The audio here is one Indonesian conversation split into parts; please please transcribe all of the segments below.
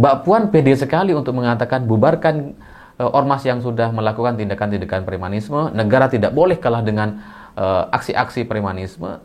Mbak Puan pede sekali untuk mengatakan bubarkan ormas yang sudah melakukan tindakan-tindakan premanisme. Negara tidak boleh kalah dengan aksi-aksi premanisme.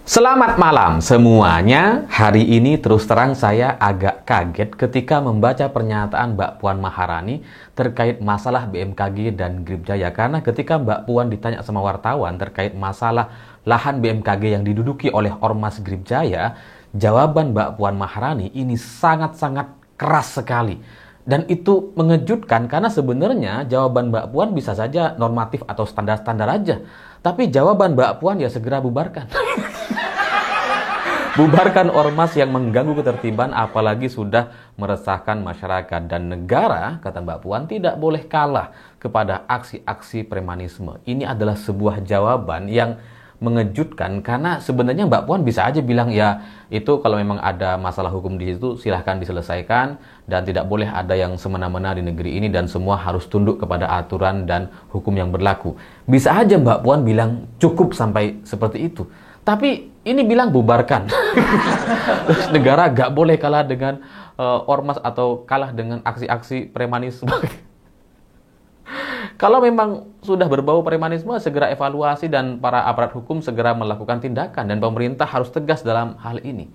Selamat malam semuanya. Hari ini terus terang saya agak kaget ketika membaca pernyataan Mbak Puan Maharani terkait masalah BMKG dan Gripjaya. Karena ketika Mbak Puan ditanya sama wartawan terkait masalah lahan BMKG yang diduduki oleh Ormas Gripjaya, jawaban Mbak Puan Maharani ini sangat-sangat keras sekali. Dan itu mengejutkan karena sebenarnya jawaban Mbak Puan bisa saja normatif atau standar-standar aja. Tapi jawaban Mbak Puan ya segera bubarkan. Bubarkan ormas yang mengganggu ketertiban apalagi sudah meresahkan masyarakat. Dan negara, kata Mbak Puan, tidak boleh kalah kepada aksi-aksi premanisme. Ini adalah sebuah jawaban yang mengejutkan karena sebenarnya Mbak Puan bisa aja bilang ya itu kalau memang ada masalah hukum di situ silahkan diselesaikan dan tidak boleh ada yang semena-mena di negeri ini dan semua harus tunduk kepada aturan dan hukum yang berlaku. Bisa aja Mbak Puan bilang cukup sampai seperti itu. Tapi ini bilang bubarkan. Terus negara gak boleh kalah dengan ormas atau kalah dengan aksi-aksi premanisme. Kalau memang sudah berbau premanisme, segera evaluasi dan para aparat hukum segera melakukan tindakan. Dan pemerintah harus tegas dalam hal ini.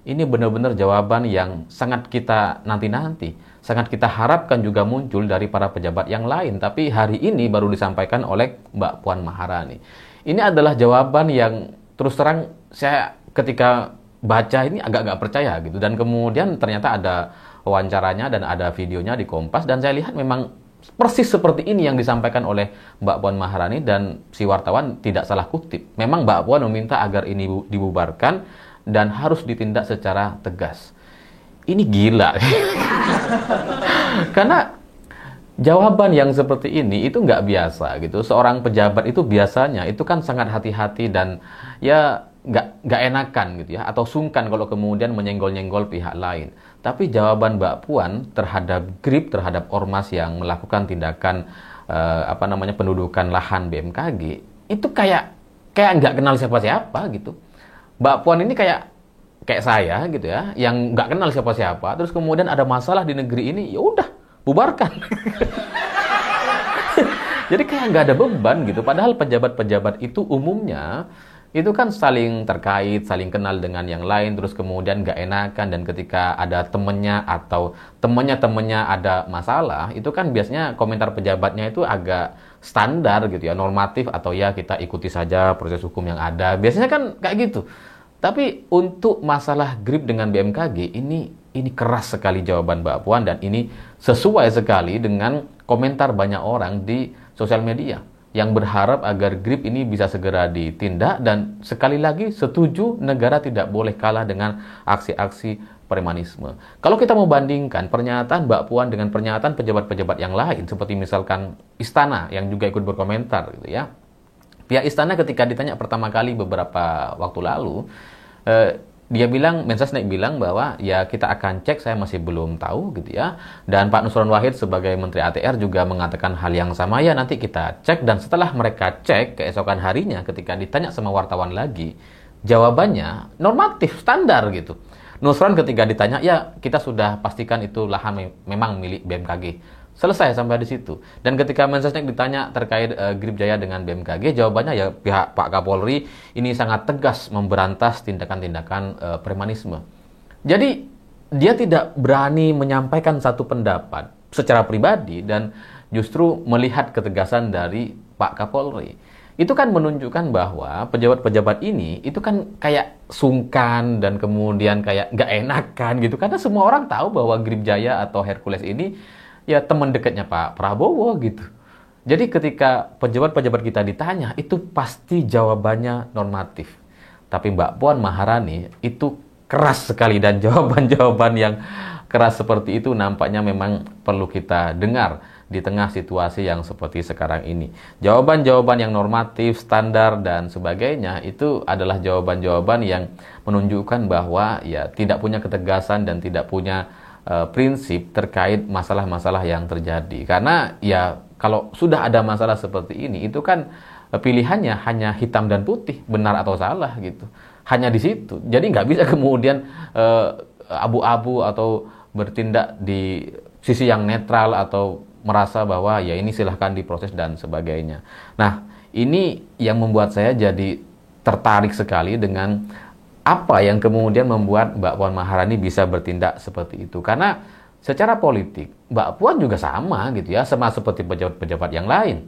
Ini benar-benar jawaban yang sangat kita nanti-nanti. Sangat kita harapkan juga muncul dari para pejabat yang lain. Tapi hari ini baru disampaikan oleh Mbak Puan Maharani. Ini adalah jawaban yang terus terang saya ketika baca ini agak-agak percaya gitu. Dan kemudian ternyata ada wawancaranya dan ada videonya di Kompas. Dan saya lihat memang persis seperti ini yang disampaikan oleh Mbak Puan Maharani dan si wartawan tidak salah kutip. Memang Mbak Puan meminta agar ini dibubarkan dan harus ditindak secara tegas. Ini gila. Karena jawaban yang seperti ini itu nggak biasa gitu. Seorang pejabat itu biasanya itu kan sangat hati-hati dan ya nggak enakan gitu ya, atau sungkan kalau kemudian menyenggol-nyenggol pihak lain. Tapi jawaban Mbak Puan terhadap GRIP, terhadap ormas yang melakukan tindakan pendudukan lahan BMKG itu kayak nggak kenal siapa-siapa gitu. Mbak Puan ini kayak saya gitu ya, yang nggak kenal siapa-siapa. Terus kemudian ada masalah di negeri ini, ya udah bubarkan. Jadi kayak nggak ada beban gitu. Padahal pejabat-pejabat itu umumnya itu kan saling terkait, saling kenal dengan yang lain, terus kemudian nggak enakan, dan ketika ada temennya atau temennya ada masalah, itu kan biasanya komentar pejabatnya itu agak standar gitu ya, normatif, atau ya kita ikuti saja proses hukum yang ada. Biasanya kan kayak gitu. Tapi untuk masalah GRIP dengan BMKG ini keras sekali jawaban Mbak Puan, dan ini sesuai sekali dengan komentar banyak orang di sosial media yang berharap agar GRIP ini bisa segera ditindak dan sekali lagi setuju negara tidak boleh kalah dengan aksi-aksi premanisme. Kalau kita mau bandingkan pernyataan Mbak Puan dengan pernyataan pejabat-pejabat yang lain seperti misalkan Istana yang juga ikut berkomentar gitu ya. Pihak Istana ketika ditanya pertama kali beberapa waktu lalu, dia bilang, Mensesnek bilang bahwa ya kita akan cek, saya masih belum tahu gitu ya. Dan Pak Nusron Wahid sebagai Menteri ATR juga mengatakan hal yang sama, ya nanti kita cek. Dan setelah mereka cek keesokan harinya ketika ditanya sama wartawan lagi, jawabannya normatif, standar gitu. Nusron ketika ditanya, ya kita sudah pastikan itu lahan memang milik BMKG. Selesai sampai di situ. Dan ketika Mensesnek ditanya terkait Gripjaya dengan BMKG, jawabannya ya pihak Pak Kapolri ini sangat tegas memberantas tindakan-tindakan premanisme. Jadi dia tidak berani menyampaikan satu pendapat secara pribadi dan justru melihat ketegasan dari Pak Kapolri. Itu kan menunjukkan bahwa pejabat-pejabat ini itu kan kayak sungkan dan kemudian kayak nggak enakan gitu. Karena semua orang tahu bahwa Gripjaya atau Hercules ini ya teman dekatnya Pak Prabowo gitu. Jadi ketika pejabat-pejabat kita ditanya, itu pasti jawabannya normatif. Tapi Mbak Puan Maharani itu keras sekali, dan jawaban-jawaban yang keras seperti itu nampaknya memang perlu kita dengar di tengah situasi yang seperti sekarang ini. Jawaban-jawaban yang normatif, standar, dan sebagainya itu adalah jawaban-jawaban yang menunjukkan bahwa ya tidak punya ketegasan dan tidak punya prinsip terkait masalah-masalah yang terjadi. Karena ya kalau sudah ada masalah seperti ini, itu kan pilihannya hanya hitam dan putih, benar atau salah gitu. Hanya di situ. Jadi nggak bisa kemudian abu-abu atau bertindak di sisi yang netral atau merasa bahwa ya ini silahkan diproses dan sebagainya. Nah, ini yang membuat saya jadi tertarik sekali dengan apa yang kemudian membuat Mbak Puan Maharani bisa bertindak seperti itu. Karena secara politik, Mbak Puan juga sama gitu ya, sama seperti pejabat-pejabat yang lain.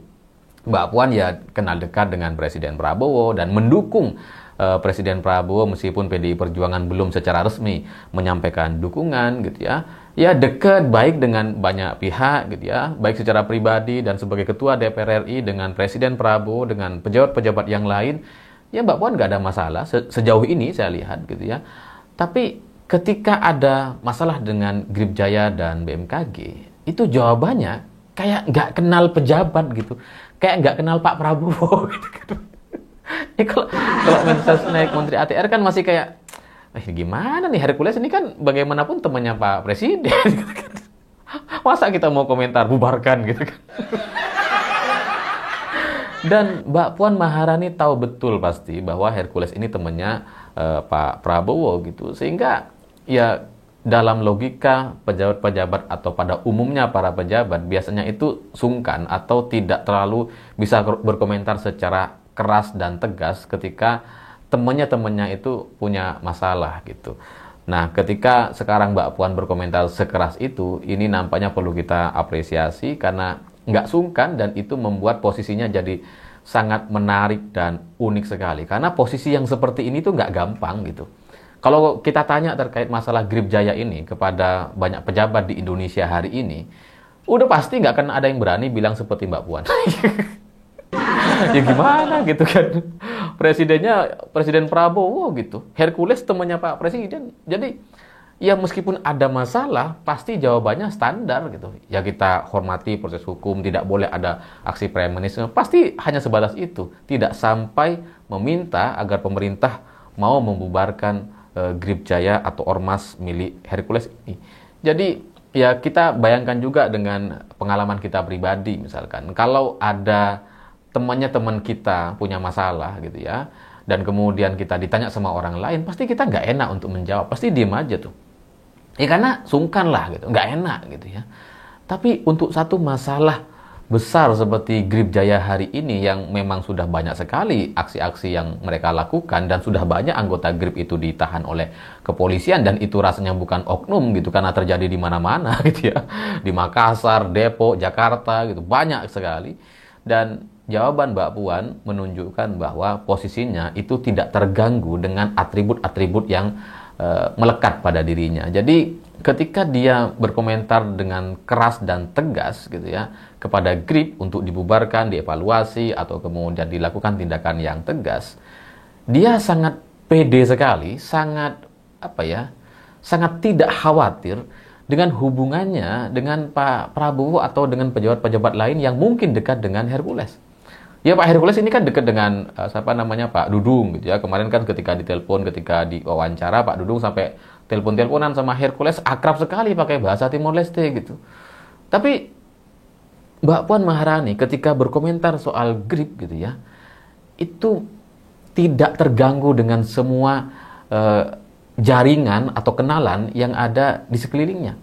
Mbak Puan ya kenal dekat dengan Presiden Prabowo dan mendukung Presiden Prabowo meskipun PDI Perjuangan belum secara resmi menyampaikan dukungan gitu ya. Ya dekat baik dengan banyak pihak gitu ya, baik secara pribadi dan sebagai Ketua DPR RI dengan Presiden Prabowo, dengan pejabat-pejabat yang lain. Ya Mbak Puan nggak ada masalah sejauh ini saya lihat gitu ya. Tapi ketika ada masalah dengan Grip Jaya dan BMKG, itu jawabannya kayak nggak kenal pejabat gitu, kayak nggak kenal Pak Prabowo gitu. Ya kalau Mensesnek, Menteri ATR kan masih kayak, gimana nih Hercules ini kan bagaimanapun temannya Pak Presiden. Gitu kan. Masa kita mau komentar bubarkan gitu kan. Dan Mbak Puan Maharani tahu betul pasti bahwa Hercules ini temannya Pak Prabowo gitu. Sehingga ya dalam logika pejabat-pejabat atau pada umumnya para pejabat biasanya itu sungkan atau tidak terlalu bisa berkomentar secara keras dan tegas ketika temannya itu punya masalah gitu. Nah, ketika sekarang Mbak Puan berkomentar sekeras itu, ini nampaknya perlu kita apresiasi karena nggak sungkan dan itu membuat posisinya jadi sangat menarik dan unik sekali. Karena posisi yang seperti ini tuh nggak gampang gitu. Kalau kita tanya terkait masalah Grip Jaya ini kepada banyak pejabat di Indonesia hari ini, udah pasti nggak akan ada yang berani bilang seperti Mbak Puan. Ya gimana gitu kan. Presiden Prabowo gitu. Hercules temannya Pak Presiden. Jadi ya meskipun ada masalah, pasti jawabannya standar gitu. Ya kita hormati proses hukum, tidak boleh ada aksi premanisme. Pasti hanya sebatas itu. Tidak sampai meminta agar pemerintah mau membubarkan Grip Jaya atau ormas milik Hercules ini. Jadi ya kita bayangkan juga dengan pengalaman kita pribadi misalkan. Kalau ada teman kita punya masalah gitu ya, dan kemudian kita ditanya sama orang lain, pasti kita nggak enak untuk menjawab. Pasti diem aja tuh. Ya karena sungkan lah gitu, nggak enak gitu ya. Tapi untuk satu masalah besar seperti Grip Jaya hari ini yang memang sudah banyak sekali aksi-aksi yang mereka lakukan dan sudah banyak anggota Grip itu ditahan oleh kepolisian dan itu rasanya bukan oknum gitu karena terjadi di mana-mana gitu ya. Di Makassar, Depok, Jakarta gitu, banyak sekali. Dan jawaban Mbak Puan menunjukkan bahwa posisinya itu tidak terganggu dengan atribut-atribut yang melekat pada dirinya. Jadi ketika dia berkomentar dengan keras dan tegas gitu ya kepada Grip untuk dibubarkan, dievaluasi atau kemudian dilakukan tindakan yang tegas, dia sangat pede sekali, sangat sangat tidak khawatir dengan hubungannya dengan Pak Prabowo atau dengan pejabat-pejabat lain yang mungkin dekat dengan Hercules. Ya Pak Hercules ini kan dekat dengan Pak Dudung gitu ya. Kemarin kan ketika diwawancara Pak Dudung sampai telepon-teleponan sama Hercules, akrab sekali pakai bahasa Timor Leste gitu. Tapi Mbak Puan Maharani ketika berkomentar soal Grip gitu ya, itu tidak terganggu dengan semua jaringan atau kenalan yang ada di sekelilingnya.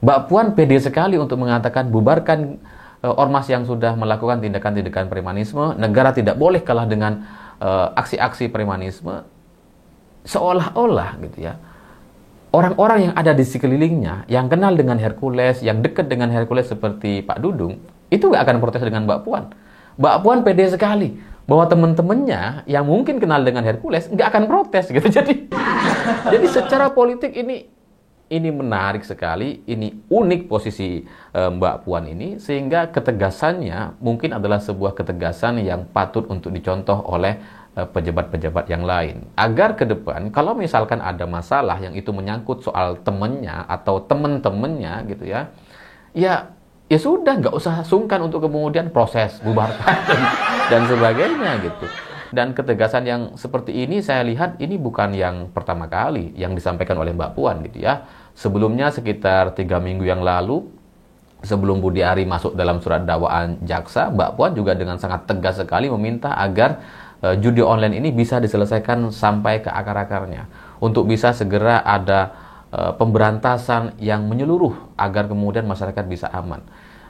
Mbak Puan pede sekali untuk mengatakan bubarkan ormas yang sudah melakukan tindakan-tindakan premanisme, negara tidak boleh kalah dengan aksi-aksi premanisme, seolah-olah gitu ya. Orang-orang yang ada di sekelilingnya, yang kenal dengan Hercules, yang dekat dengan Hercules seperti Pak Dudung, itu nggak akan protes dengan Mbak Puan. Mbak Puan pede sekali bahwa teman-temannya yang mungkin kenal dengan Hercules nggak akan protes gitu. Jadi secara politik ini menarik sekali, ini unik posisi Mbak Puan ini, sehingga ketegasannya mungkin adalah sebuah ketegasan yang patut untuk dicontoh oleh pejabat-pejabat yang lain. Agar ke depan, kalau misalkan ada masalah yang itu menyangkut soal temennya atau temen-temennya gitu ya, ya sudah, nggak usah sungkan untuk kemudian proses, bubarkan, dan sebagainya gitu. Dan ketegasan yang seperti ini saya lihat ini bukan yang pertama kali yang disampaikan oleh Mbak Puan gitu ya. Sebelumnya sekitar 3 minggu yang lalu, sebelum Budi Ari masuk dalam surat dakwaan jaksa, Mbak Puan juga dengan sangat tegas sekali meminta agar judi online ini bisa diselesaikan sampai ke akar-akarnya. Untuk bisa segera ada pemberantasan yang menyeluruh agar kemudian masyarakat bisa aman.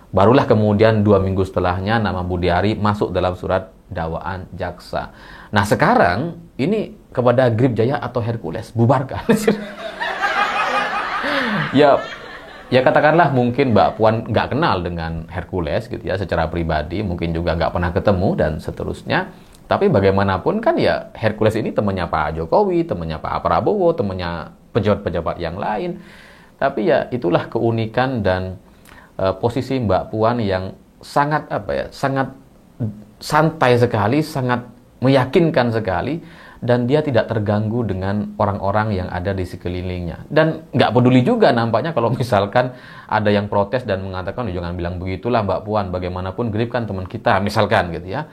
Barulah kemudian 2 minggu setelahnya nama Budi Ari masuk dalam surat dakwaan jaksa. Nah sekarang ini kepada Grip Jaya atau Hercules, bubarkan. Ya katakanlah mungkin Mbak Puan nggak kenal dengan Hercules gitu ya secara pribadi, mungkin juga nggak pernah ketemu dan seterusnya. Tapi bagaimanapun kan ya Hercules ini temannya Pak Jokowi, temannya Pak Prabowo, temannya pejabat-pejabat yang lain. Tapi ya itulah keunikan dan posisi Mbak Puan yang sangat sangat santai sekali, sangat meyakinkan sekali. Dan dia tidak terganggu dengan orang-orang yang ada di sekelilingnya. Dan nggak peduli juga nampaknya kalau misalkan ada yang protes dan mengatakan, jangan bilang begitulah Mbak Puan, bagaimanapun Grip kan teman kita, misalkan gitu ya.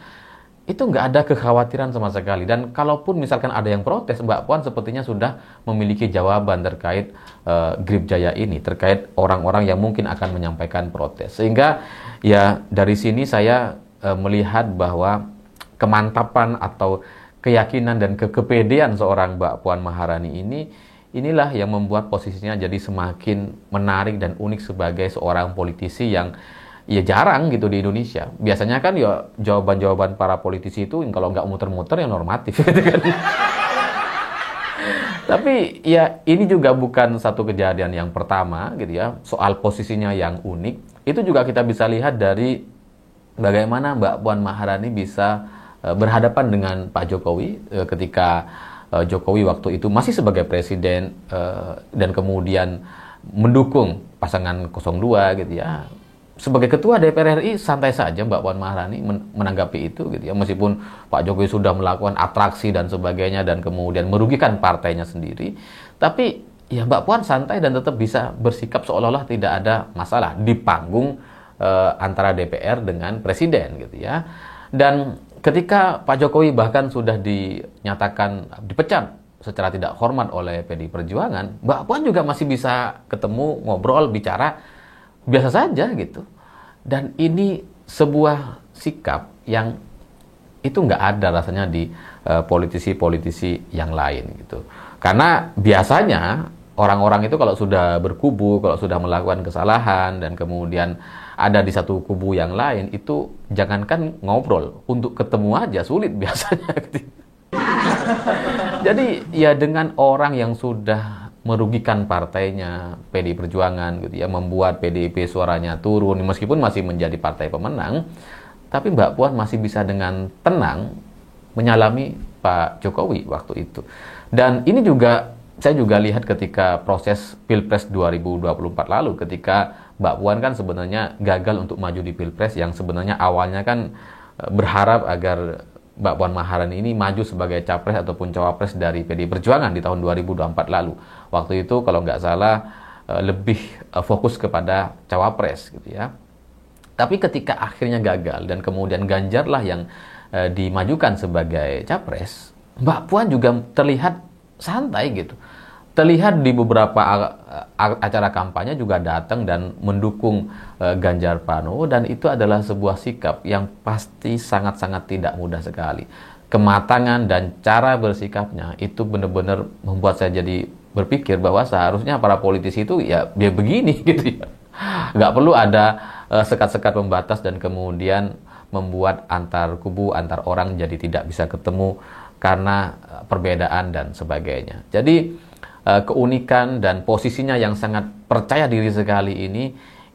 Itu nggak ada kekhawatiran sama sekali. Dan kalaupun misalkan ada yang protes, Mbak Puan sepertinya sudah memiliki jawaban terkait Grip Jaya ini, terkait orang-orang yang mungkin akan menyampaikan protes. Sehingga ya dari sini saya melihat bahwa kemantapan atau keyakinan dan kepedean seorang Mbak Puan Maharani inilah yang membuat posisinya jadi semakin menarik dan unik sebagai seorang politisi yang ya jarang gitu di Indonesia. Biasanya kan ya jawaban-jawaban para politisi itu kalau nggak muter-muter yang normatif gitu kan. Tapi ya ini juga bukan satu kejadian yang pertama gitu ya, soal posisinya yang unik. Itu juga kita bisa lihat dari bagaimana Mbak Puan Maharani bisa berhadapan dengan Pak Jokowi ketika Jokowi waktu itu masih sebagai presiden dan kemudian mendukung pasangan 02 gitu ya. Sebagai ketua DPR RI santai saja Mbak Puan Maharani menanggapi itu gitu ya, meskipun Pak Jokowi sudah melakukan atraksi dan sebagainya dan kemudian merugikan partainya sendiri, tapi ya Mbak Puan santai dan tetap bisa bersikap seolah-olah tidak ada masalah di panggung antara DPR dengan presiden gitu ya. Dan ketika Pak Jokowi bahkan sudah dinyatakan dipecat secara tidak hormat oleh PDI Perjuangan, Mbak Puan juga masih bisa ketemu, ngobrol, bicara biasa saja gitu. Dan ini sebuah sikap yang itu nggak ada rasanya di politisi-politisi yang lain gitu. Karena biasanya orang-orang itu kalau sudah berkubu, kalau sudah melakukan kesalahan dan kemudian ada di satu kubu yang lain, itu jangankan ngobrol, untuk ketemu aja sulit biasanya. Jadi ya dengan orang yang sudah merugikan partainya, PDI Perjuangan gitu ya, membuat PDIP suaranya turun, meskipun masih menjadi partai pemenang, tapi Mbak Puan masih bisa dengan tenang menyalami Pak Jokowi waktu itu. Dan ini juga saya juga lihat ketika proses Pilpres 2024 lalu, ketika Mbak Puan kan sebenarnya gagal untuk maju di Pilpres yang sebenarnya awalnya kan berharap agar Mbak Puan Maharani ini maju sebagai capres ataupun cawapres dari PDI Perjuangan di tahun 2024 lalu. Waktu itu kalau nggak salah lebih fokus kepada cawapres gitu ya. Tapi ketika akhirnya gagal dan kemudian Ganjar lah yang dimajukan sebagai capres, Mbak Puan juga terlihat santai gitu. Terlihat di beberapa acara kampanye juga datang dan mendukung Ganjar Pranowo, dan itu adalah sebuah sikap yang pasti sangat-sangat tidak mudah sekali. Kematangan dan cara bersikapnya itu benar-benar membuat saya jadi berpikir bahwa seharusnya para politisi itu ya begini gitu ya. Nggak perlu ada sekat-sekat pembatas dan kemudian membuat antar kubu, antar orang jadi tidak bisa ketemu karena perbedaan dan sebagainya. Jadi keunikan dan posisinya yang sangat percaya diri sekali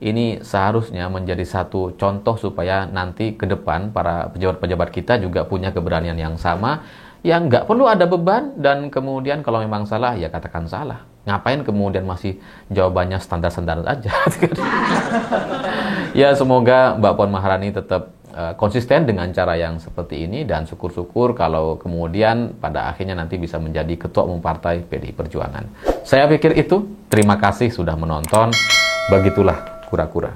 ini seharusnya menjadi satu contoh supaya nanti ke depan para pejabat-pejabat kita juga punya keberanian yang sama, yang nggak perlu ada beban dan kemudian kalau memang salah ya katakan salah. Ngapain kemudian masih jawabannya standar-standar aja. Ya semoga Mbak Puan Maharani tetap konsisten dengan cara yang seperti ini, dan syukur-syukur kalau kemudian pada akhirnya nanti bisa menjadi ketua umum partai PDI Perjuangan. Saya pikir itu. Terima kasih sudah menonton. Begitulah kura-kura.